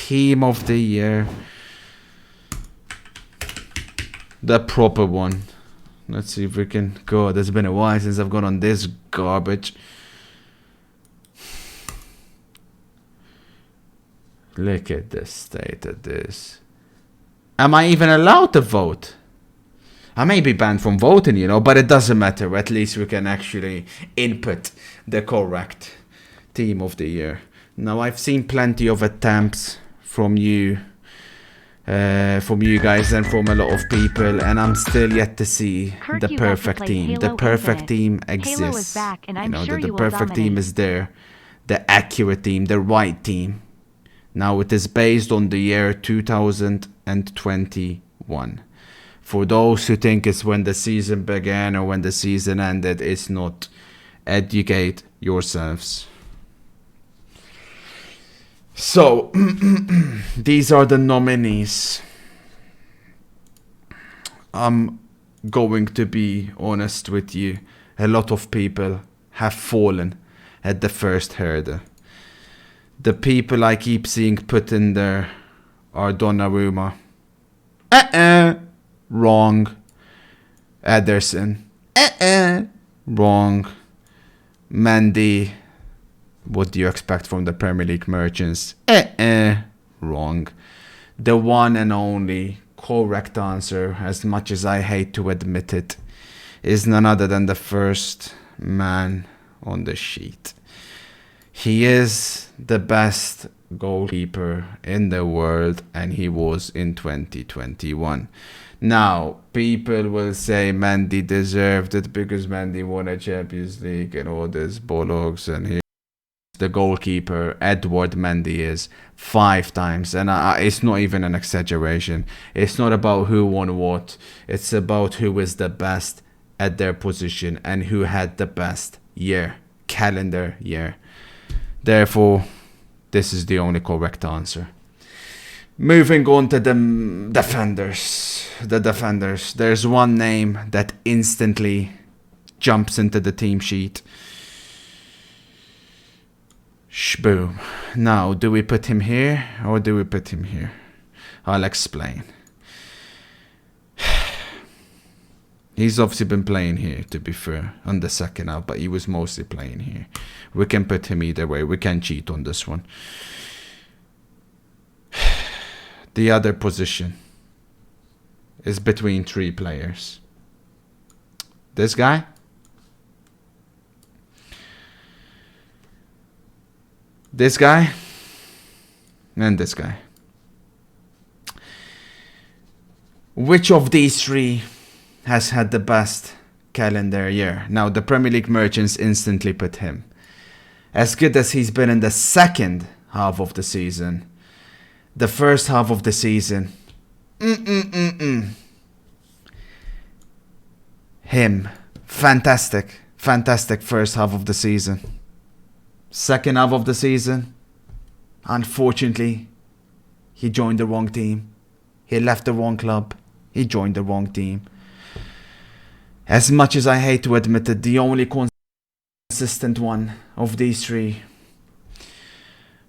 Team of the year. The proper one. Let's see if we can go. It's been a while since I've gone on this garbage. Look at the state of this. Am I even allowed to vote? I may be banned from voting, you know, but it doesn't matter. At least we can actually input the correct team of the year. Now, I've seen plenty of attempts from you guys and from a lot of people, and I'm still yet to see the perfect team. The perfect team exists. You know, the perfect team is there. The accurate team, the right team. Now, it is based on the year 2021. For those who think it's when the season began or when the season ended, it's not. Educate yourselves. So, these are the nominees. I'm going to be honest with you. A lot of people have fallen at the first hurdle. The people I keep seeing put in there are Donnarumma. Wrong. Ederson. Wrong. Mendy. What do you expect from the Premier League merchants? Wrong. The one and only correct answer, as much as I hate to admit it, is none other than the first man on the sheet. He is the best goalkeeper in the world, and he was in 2021. Now, people will say Mendy deserved it because Mendy won a Champions League and all this bollocks, and he the goalkeeper Edward Mendy is 5 times, and it's not even an exaggeration. It's not about who won what, it's about who is the best at their position and who had the best calendar year. Therefore, this is the only correct answer. Moving on to the defenders. There's one name that instantly jumps into the team sheet. Boom. Now, do we put him here or do we put him here? I'll explain. He's obviously been playing here, to be fair, on the second half, but he was mostly playing here. We can put him either way. We can cheat on this one. The other position is between 3 players. This guy. This guy. And this guy. Which of these 3 has had the best calendar year? Now, the Premier League merchants instantly put him. As good as he's been in the second half of the season, the first half of the season, him. Fantastic first half of the season. Second half of the season, unfortunately, he joined the wrong team. He left the wrong club. He joined the wrong team. As much as I hate to admit it, the only consistent one of these 3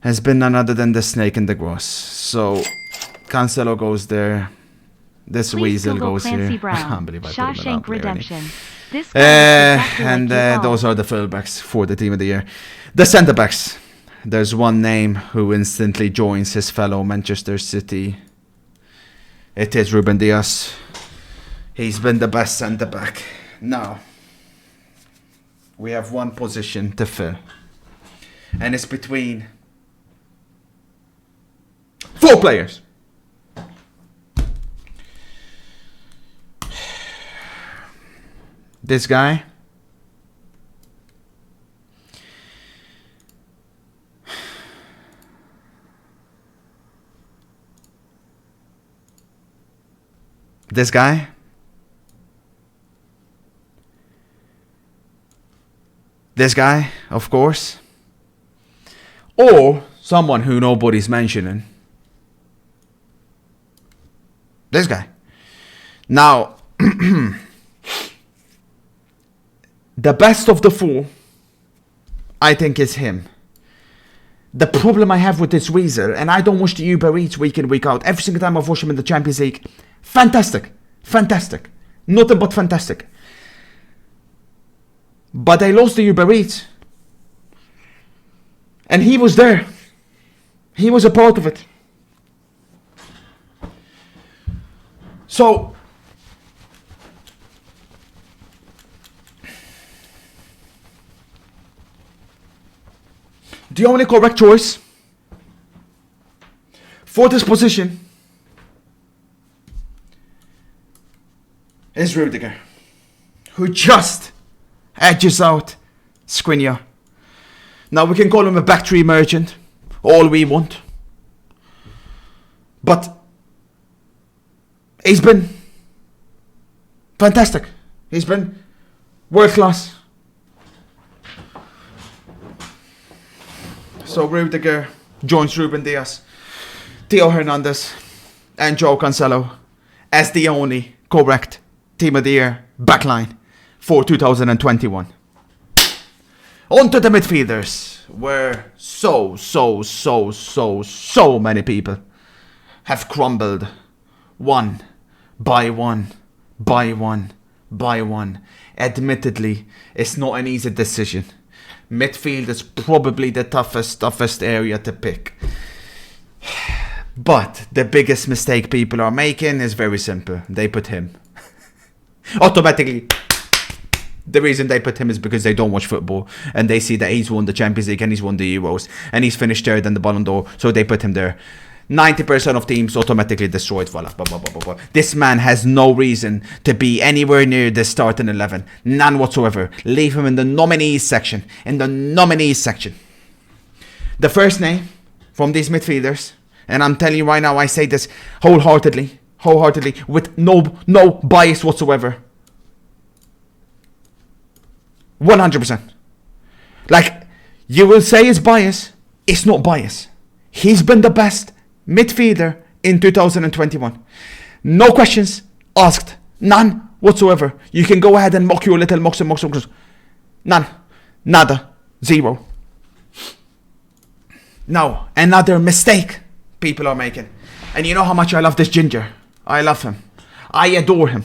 has been none other than the snake in the grass. So, Cancelo goes there. This weasel goes here. I can't believe I put him in that Redemption. And those are the fullbacks for the team of the year. The centre-backs. There's one name who instantly joins his fellow Manchester City. It is Ruben Dias. He's been the best centre-back. Now, we have one position to fill. And it's between 4 players. This guy. This guy. This guy, of course. Or someone who nobody's mentioning. This guy. Now, the best of the 4, I think, is him. The problem I have with this Weezer, and I don't watch the Uber Eats week in, week out. Every single time I've watched him in the Champions League, fantastic. Fantastic. Nothing but fantastic. But they lost the Uber Eats. And he was there. He was a part of it. So, the only correct choice for this position is Rudiger, who just edges out Skriniar. Now we can call him a back three merchant, all we want. But he's been fantastic. He's been world class. So Rudiger joins Ruben Diaz, Theo Hernandez, and Joe Cancelo as the only correct Team of the Year backline for 2021. On to the midfielders, where so many people have crumbled one by one. Admittedly, it's not an easy decision. Midfield is probably the toughest area to pick. But the biggest mistake people are making is very simple. They put him. Automatically. The reason they put him is because they don't watch football and they see that he's won the Champions League and he's won the Euros and he's finished third in the Ballon d'Or, so they put him there. 90% of teams automatically destroyed. Voila. This man has no reason to be anywhere near the starting 11. None whatsoever. Leave him in the nominees section. The first name from these midfielders, and I'm telling you right now, I say this wholeheartedly, with no bias whatsoever. 100%. Like, you will say it's bias. It's not bias. He's been the best midfielder in 2021. No questions asked. None whatsoever. You can go ahead and mock your little mocks. None. Nada. Zero. Now, another mistake people are making. And you know how much I love this ginger. I love him. I adore him.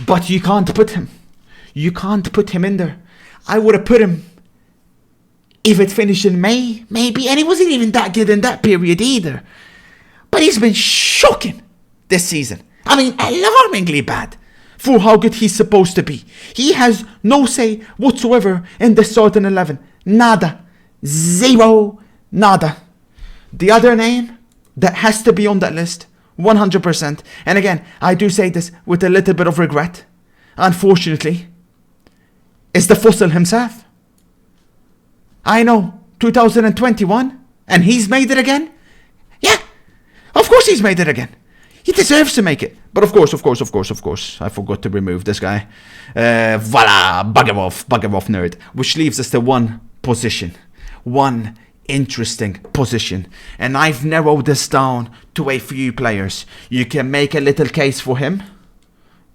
But you can't put him. You can't put him in there. I would have put him if it finished in May, maybe. And he wasn't even that good in that period either. But he's been shocking this season. I mean, alarmingly bad for how good he's supposed to be. He has no say whatsoever in the starting 11. Nada. Zero. Nada. The other name that has to be on that list, 100%. And again, I do say this with a little bit of regret, unfortunately, is the fossil himself. I know, 2021, and he's made it again? Yeah, of course he's made it again. He deserves to make it. But of course, I forgot to remove this guy. Voila, bugger off, nerd. Which leaves us to one position. One interesting position. And I've narrowed this down to a few players. You can make a little case for him.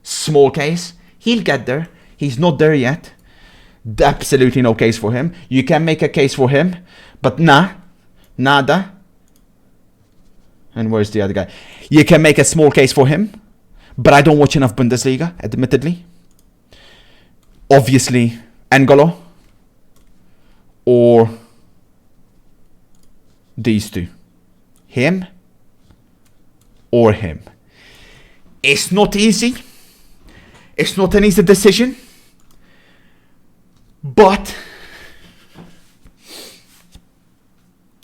Small case. He'll get there. He's not there yet. Absolutely no case for him. You can make a case for him, but nada. And where's the other guy? You can make a small case for him, but I don't watch enough Bundesliga, admittedly. Obviously, N'Golo or these two. Him or him. It's not easy. It's not an easy decision. But,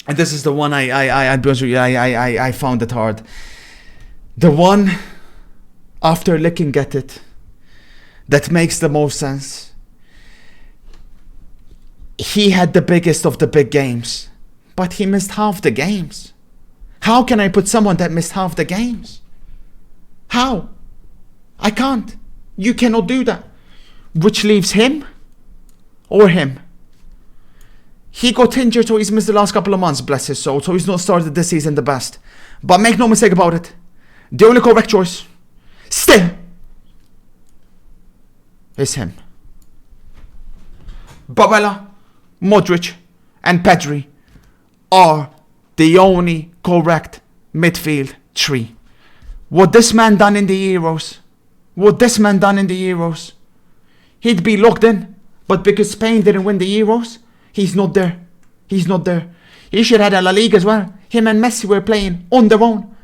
and this is the one I found it hard. The one, after looking at it, that makes the most sense. He had the biggest of the big games, but he missed half the games. How can I put someone that missed half the games? How? I can't. You cannot do that. Which leaves him or him. He got injured, so he's missed the last couple of months, bless his soul, so he's not started this season the best. But make no mistake about it, the only correct choice still is him. Babala, Modric and Pedri are the only correct midfield three. What this man done in the Euros, he'd be locked in, but because Spain didn't win the Euros, he's not there. He should have had a La Liga as well. Him and Messi were playing on their own,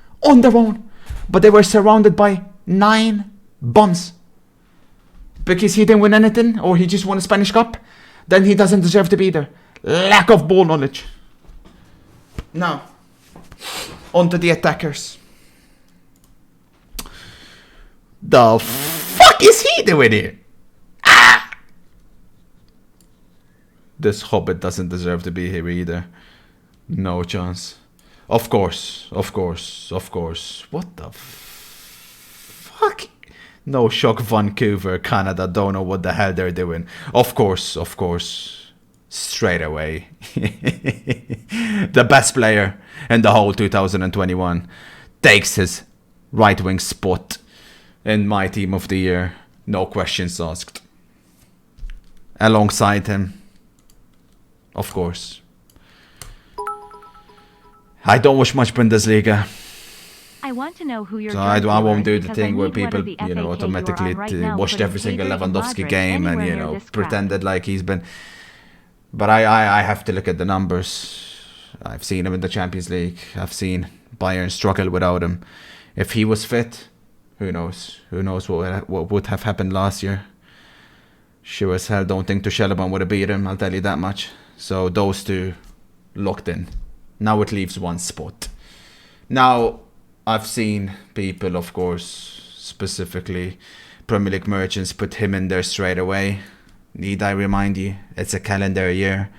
but they were surrounded by 9 bums. Because he didn't win anything, or he just won a Spanish Cup, then he doesn't deserve to be there. Lack of ball knowledge. Now, on to the attackers. The fuck is he doing here? This hobbit doesn't deserve to be here either. No chance. Of course. What the fuck? No shock, Vancouver, Canada don't know what the hell they're doing. Of course. Straight away. The best player in the whole 2021 takes his right wing spot in my team of the year. No questions asked. Alongside him, of course. I don't watch much Bundesliga. I want to know who you're so I won't do the thing where people, automatically watched every single Lewandowski game and, pretended like he's been... But I have to look at the numbers. I've seen him in the Champions League. I've seen Bayern struggle without him. If he was fit, who knows? Who knows what would have happened last year? Sure as hell don't think Tuchel would have beat him, I'll tell you that much. So those two locked in. Now it leaves one spot. Now, I've seen people, of course, specifically Premier League merchants, put him in there straight away. Need I remind you, it's a calendar year.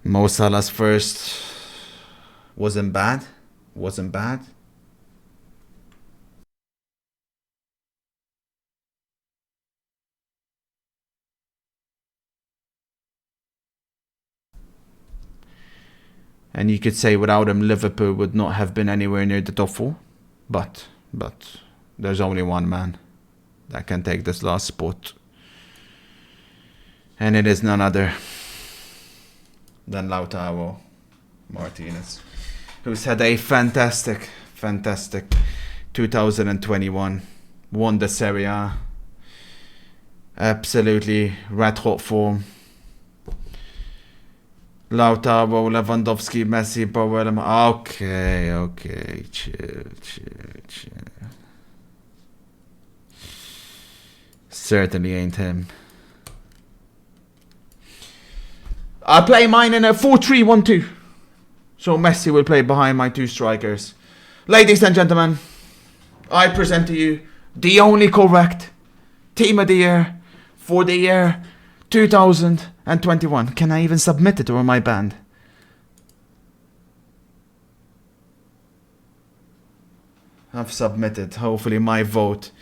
Mo Salah's first wasn't bad. And you could say without him, Liverpool would not have been anywhere near the top 4. But there's only one man that can take this last spot. And it is none other than Lautaro Martinez, who's had a fantastic 2021. Won the Serie A. Absolutely red hot form. Lautaro, Lewandowski, Messi, Bowen. Okay, chill. Certainly ain't him. I play mine in a 4-3-1-2. So Messi will play behind my 2 strikers. Ladies and gentlemen, I present to you the only correct team of the year for the year 2021. Can I even submit it or am I banned? I've submitted. Hopefully my vote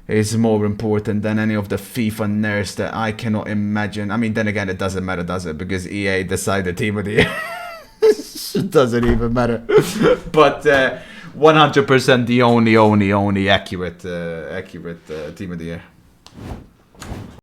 is more important than any of the FIFA nerds that I cannot imagine. I mean, then again, it doesn't matter, does it? Because EA decided team of the year. It doesn't even matter. But 100% the only accurate team of the year.